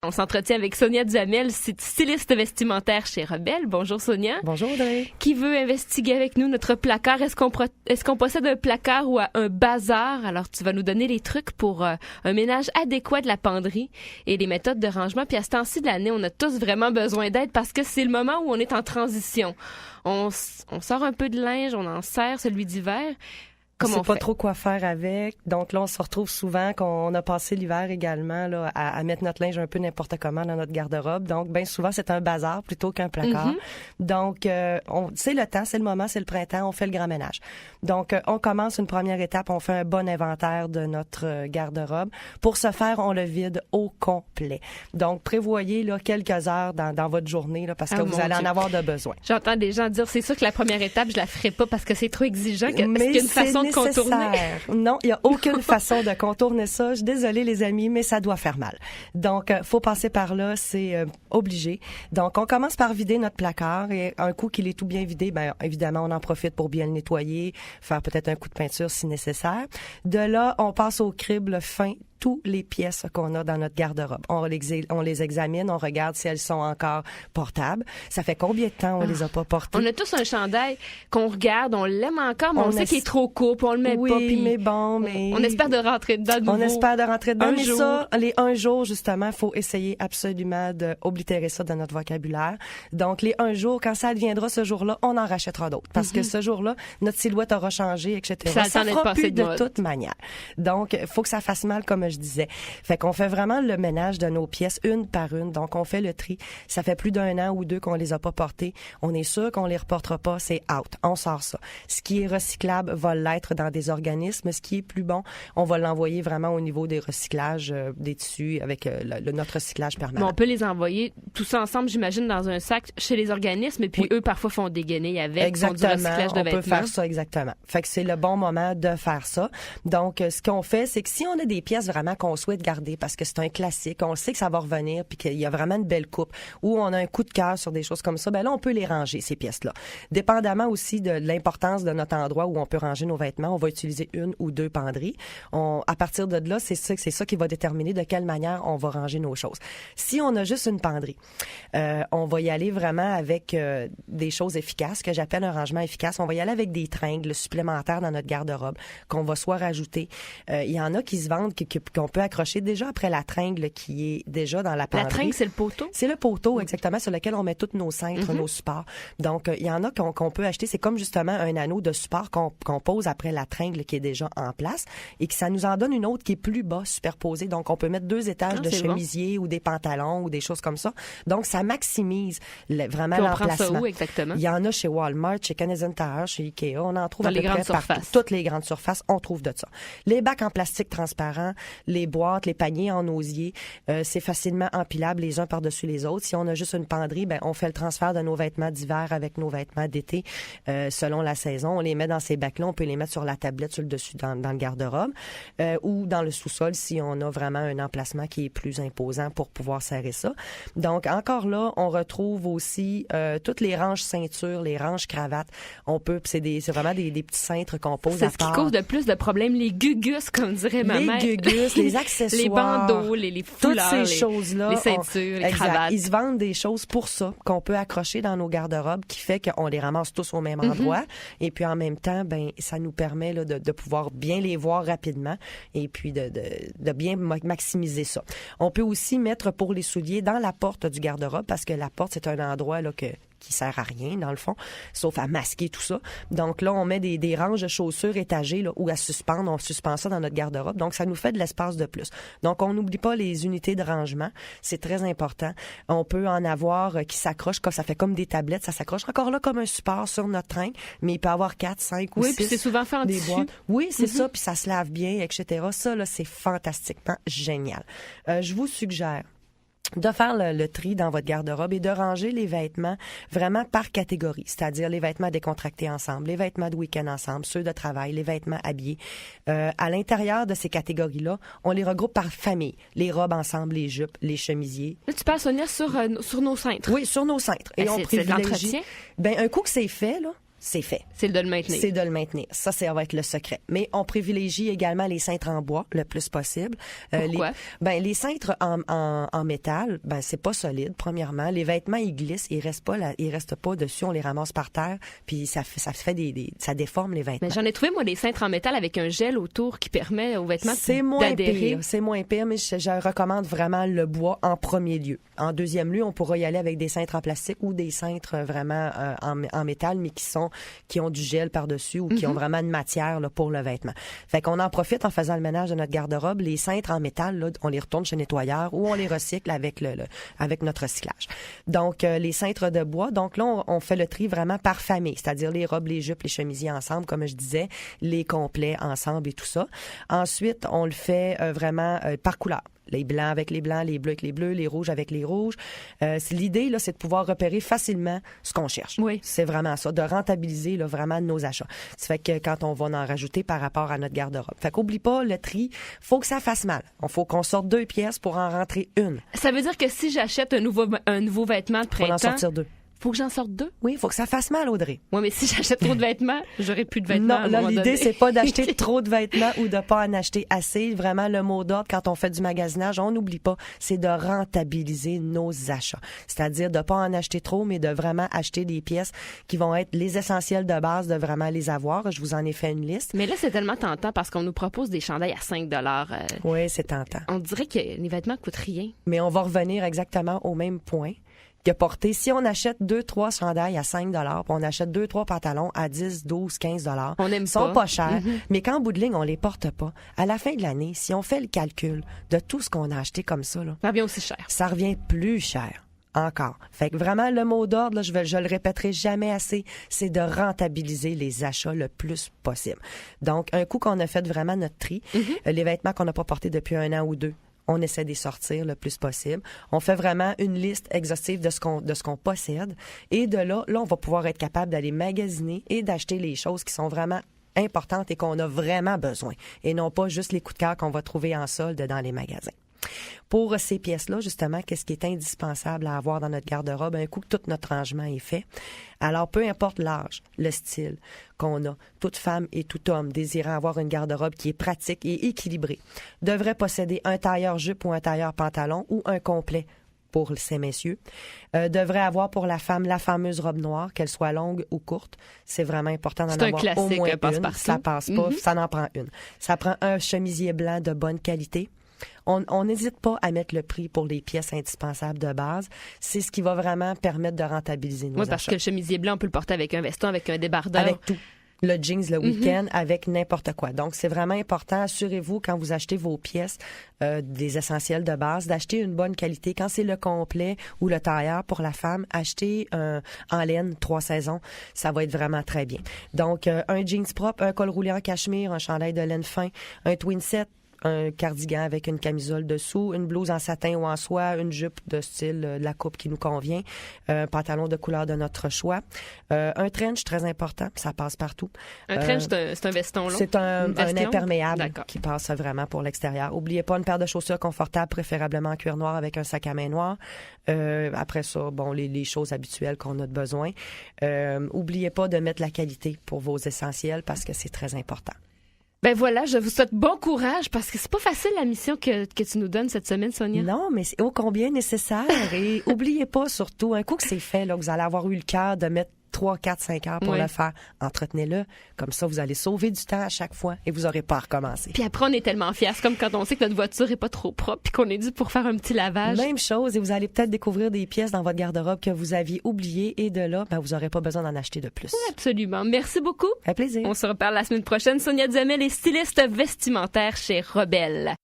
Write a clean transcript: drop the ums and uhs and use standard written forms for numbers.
On s'entretient avec Sonia Duhamel, styliste vestimentaire chez Rebelle. Bonjour Sonia. Bonjour Audrey. Qui veut investiguer avec nous notre placard? Est-ce qu'on possède un placard ou un bazar? Alors tu vas nous donner les trucs pour un ménage adéquat de la penderie et les méthodes de rangement. Puis à ce temps-ci de l'année, on a tous vraiment besoin d'aide parce que c'est le moment où on est en transition. On sort un peu de linge, on en serre celui d'hiver. On sait pas trop quoi faire avec. Donc là, on se retrouve souvent qu'on a passé l'hiver également là, à mettre notre linge un peu n'importe comment dans notre garde-robe. Donc, bien souvent, c'est un bazar plutôt qu'un placard. Donc, c'est le temps, c'est le moment, c'est le printemps, on fait le grand ménage. Donc, on commence une première étape, on fait un bon inventaire de notre garde-robe. Pour ce faire, on le vide au complet. Donc, prévoyez là, quelques heures dans votre journée là, parce que vous allez en avoir de besoin. J'entends des gens dire, c'est sûr que la première étape, je la ferai pas parce que c'est trop exigeant. Est-ce qu'il y a une façon de contourner? Non, il n'y a aucune façon de contourner ça. Je suis désolée, les amis, mais ça doit faire mal. Donc, faut passer par là, c'est obligé. Donc, on commence par vider notre placard et un coup qu'il est tout bien vidé, ben évidemment, on en profite pour bien le nettoyer, faire peut-être un coup de peinture si nécessaire. De là, on passe au crible fin toutes les pièces qu'on a dans notre garde-robe. On les examine, on regarde si elles sont encore portables. Ça fait combien de temps on les a pas portées? On a tous un chandail qu'on regarde, on l'aime encore, mais on sait qu'il est trop court, puis on le met pas. Oui, mais bon, mais... On espère de rentrer dedans de nouveau. On espère de rentrer dedans, mais jour. ça, les un jour, justement, faut essayer absolument d'oblitérer ça dans notre vocabulaire. Donc, les un jour, quand ça adviendra ce jour-là, on en rachètera d'autres. Parce que ce jour-là, notre silhouette aura changé, etc. Ça fera plus de toute manière. Donc, faut que ça fasse mal, comme je disais. Fait qu'on fait vraiment le ménage de nos pièces une par une. Donc, on fait le tri. Ça fait plus d'un an ou deux qu'on les a pas portées. On est sûr qu'on les reportera pas. C'est out. On sort ça. Ce qui est recyclable va l'être dans des organismes. Ce qui est plus bon, on va l'envoyer vraiment au niveau des recyclages des tissus avec notre recyclage permanent. Bon, on peut les envoyer tous ensemble, j'imagine, dans un sac chez les organismes. Et puis, eux, parfois, font des guenilles avec. Exactement. Font du recyclage de vêtements. On peut faire ça, exactement. Fait que c'est le bon moment de faire ça. Donc, ce qu'on fait, c'est que si on a des pièces vraiment qu'on souhaite garder parce que c'est un classique, on sait que ça va revenir puis qu'il y a vraiment une belle coupe ou on a un coup de cœur sur des choses comme ça, ben là, on peut les ranger, ces pièces-là. Dépendamment aussi de l'importance de notre endroit où on peut ranger nos vêtements, on va utiliser une ou deux penderies. À partir de là, c'est ça qui va déterminer de quelle manière on va ranger nos choses. Si on a juste une penderie, on va y aller vraiment avec des choses efficaces, que j'appelle un rangement efficace. On va y aller avec des tringles supplémentaires dans notre garde-robe qu'on va soit rajouter. Il y en a qui se vendent, qu'on peut accrocher déjà après la tringle qui est déjà dans la penderie. La tringle, c'est le poteau? C'est le poteau, exactement, sur lequel on met tous nos cintres, nos supports. Donc, il y en a qu'on peut acheter. C'est comme justement un anneau de support qu'on pose après la tringle qui est déjà en place et que ça nous en donne une autre qui est plus bas, superposée. Donc, on peut mettre 2 étages de chemisier ou des pantalons ou des choses comme ça. Donc, ça maximise vraiment l'emplacement. On prend ça où exactement? Il y en a chez Walmart, chez Canadian Tire, chez Ikea. On en trouve à peu près partout. Toutes les grandes surfaces, on trouve de ça. Les bacs en plastique transparent, les boîtes, les paniers en osier, c'est facilement empilable les uns par-dessus les autres. Si on a juste une penderie, ben on fait le transfert de nos vêtements d'hiver avec nos vêtements d'été selon la saison. On les met dans ces bacs-là, on peut les mettre sur la tablette sur le dessus dans le garde-robe ou dans le sous-sol si on a vraiment un emplacement qui est plus imposant pour pouvoir serrer ça. Donc encore là, on retrouve aussi toutes les ranges ceintures, les ranges cravates. On peut, c'est vraiment des petits cintres qu'on pose à part. C'est ce qui cause le plus de problèmes, les gugus, comme dirait ma mère. Les gugus, les accessoires, les bandeaux, les foulards, toutes ces choses-là, les ceintures, les cravates. Ils se vendent des choses pour ça qu'on peut accrocher dans nos garde-robes, qui fait qu'on les ramasse tous au même endroit. Et puis en même temps, ben ça nous permet là, de pouvoir bien les voir rapidement et puis de bien maximiser ça. On peut aussi mettre pour les souliers dans la porte du garde-robe parce que la porte c'est un endroit là qui sert à rien, dans le fond, sauf à masquer tout ça. Donc là, on met des ranges de chaussures étagées là, ou à suspendre. On suspend ça dans notre garde-robe. Donc, ça nous fait de l'espace de plus. Donc, on n'oublie pas les unités de rangement. C'est très important. On peut en avoir qui s'accrochent, ça fait comme des tablettes. Ça s'accroche encore là comme un support sur notre train, mais il peut avoir 4, 5 ou 6. Oui, puis c'est souvent fait en tissu. Boîtes. Oui, c'est ça. Puis ça se lave bien, etc. Ça, là, c'est fantastiquement génial. Je vous suggère de faire le tri dans votre garde-robe et de ranger les vêtements vraiment par catégorie, c'est-à-dire les vêtements décontractés ensemble, les vêtements de week-end ensemble, ceux de travail, les vêtements habillés. À l'intérieur de ces catégories-là, on les regroupe par famille. Les robes ensemble, les jupes, les chemisiers. Là, tu parles, Sonia, sur nos cintres. Oui, sur nos cintres. Et on privilégie... Ben, un coup que c'est fait, là, c'est fait. C'est de le maintenir. C'est de le maintenir. Ça va être le secret. Mais on privilégie également les cintres en bois le plus possible. Pourquoi? Les cintres en métal, c'est pas solide, premièrement. Les vêtements, ils glissent, ils restent pas dessus, on les ramasse par terre, puis ça fait ça déforme les vêtements. Mais j'en ai trouvé, moi, des cintres en métal avec un gel autour qui permet aux vêtements d'adhérer. C'est moins pire, mais je recommande vraiment le bois en premier lieu. En deuxième lieu, on pourra y aller avec des cintres en plastique ou des cintres vraiment en métal, mais qui ont du gel par-dessus ou qui ont vraiment une matière là, pour le vêtement. Fait qu'on en profite en faisant le ménage de notre garde-robe. Les cintres en métal, là, on les retourne chez nettoyeur ou on les recycle avec notre recyclage. Donc, les cintres de bois, donc là, on fait le tri vraiment par famille, c'est-à-dire les robes, les jupes, les chemisiers ensemble, comme je disais, les complets ensemble et tout ça. Ensuite, on le fait vraiment par couleur. Les blancs avec les blancs, les bleus avec les bleus, les rouges avec les rouges. L'idée, là, c'est de pouvoir repérer facilement ce qu'on cherche. Oui. C'est vraiment ça, de rentabiliser là, vraiment nos achats. Ça fait que quand on va en rajouter par rapport à notre garde-robe. Fait qu'oublie pas, le tri, faut que ça fasse mal. Il faut qu'on sorte 2 pièces pour en rentrer une. Ça veut dire que si j'achète un nouveau vêtement de printemps... Faut en sortir 2. Faut que j'en sorte 2? Oui, il faut que ça fasse mal, Audrey. Oui, mais si j'achète trop de vêtements, j'aurai plus de vêtements. Non, là, l'idée, c'est pas d'acheter trop de vêtements ou de pas en acheter assez. Vraiment, le mot d'ordre, quand on fait du magasinage, on n'oublie pas, c'est de rentabiliser nos achats. C'est-à-dire de pas en acheter trop, mais de vraiment acheter des pièces qui vont être les essentiels de base, de vraiment les avoir. Je vous en ai fait une liste. Mais là, c'est tellement tentant parce qu'on nous propose des chandails à 5 $. Oui, c'est tentant. On dirait que les vêtements coûtent rien. Mais on va revenir exactement au même point. Que porter. Si on achète 2-3 chandails à 5 $, puis on achète 2-3 pantalons à 10, 12, 15 $, on aime ils sont pas chers, mais qu'en bout de ligne, on les porte pas. À la fin de l'année, si on fait le calcul de tout ce qu'on a acheté comme ça, là, ça revient aussi cher. Ça revient plus cher. Encore. Fait que vraiment, le mot d'ordre, là, je le répéterai jamais assez, c'est de rentabiliser les achats le plus possible. Donc, un coup qu'on a fait vraiment notre tri, les vêtements qu'on n'a pas portés depuis 1 an ou 2, on essaie d'y sortir le plus possible. On fait vraiment une liste exhaustive de ce qu'on possède. Et de là, on va pouvoir être capable d'aller magasiner et d'acheter les choses qui sont vraiment importantes et qu'on a vraiment besoin. Et non pas juste les coups de cœur qu'on va trouver en solde dans les magasins. Pour ces pièces-là, justement, qu'est-ce qui est indispensable à avoir dans notre garde-robe un coup que tout notre rangement est fait? Alors, peu importe l'âge, le style qu'on a, toute femme et tout homme désirant avoir une garde-robe qui est pratique et équilibrée devrait posséder un tailleur jupe ou un tailleur pantalon ou un complet pour ces messieurs, devrait avoir pour la femme la fameuse robe noire, qu'elle soit longue ou courte. C'est vraiment important d'en avoir au moins une. Ça passe pas, ça en prend une. Ça prend un chemisier blanc de bonne qualité. On n'hésite pas à mettre le prix pour les pièces indispensables de base. C'est ce qui va vraiment permettre de rentabiliser nos achats. Oui, parce que le chemisier blanc, on peut le porter avec un veston, avec un débardeur. Avec tout. Le jeans le week-end, avec n'importe quoi. Donc, c'est vraiment important. Assurez-vous, quand vous achetez vos pièces, des essentiels de base, d'acheter une bonne qualité. Quand c'est le complet ou le tailleur pour la femme, achetez en laine 3 saisons. Ça va être vraiment très bien. Donc, un jeans propre, un col roulé en cachemire, un chandail de laine fin, un twin set, un cardigan avec une camisole dessous, une blouse en satin ou en soie, une jupe de style de la coupe qui nous convient, un pantalon de couleur de notre choix, un trench très important, ça passe partout. Un trench, c'est un veston long? C'est un imperméable qui passe vraiment pour l'extérieur. Oubliez pas une paire de chaussures confortables, préférablement en cuir noir avec un sac à main noir. Après ça, bon, les choses habituelles qu'on a besoin. Oubliez pas de mettre la qualité pour vos essentiels parce que c'est très important. Ben voilà, je vous souhaite bon courage parce que c'est pas facile la mission que tu nous donnes cette semaine, Sonia. Non, mais c'est ô combien nécessaire. Et oubliez pas surtout, un coup que c'est fait, là, vous allez avoir eu le cœur de mettre 3, 4, 5 heures pour le faire. Entretenez-le. Comme ça, vous allez sauver du temps à chaque fois et vous n'aurez pas à recommencer. Puis après, on est tellement fiers. C'est comme quand on sait que notre voiture est pas trop propre puis qu'on est dû pour faire un petit lavage. Même chose. Et vous allez peut-être découvrir des pièces dans votre garde-robe que vous aviez oubliées et de là, vous n'aurez pas besoin d'en acheter de plus. Oui, absolument. Merci beaucoup. Un plaisir. On se reparle la semaine prochaine. Sonia Duhamel est styliste vestimentaire chez Rebelle.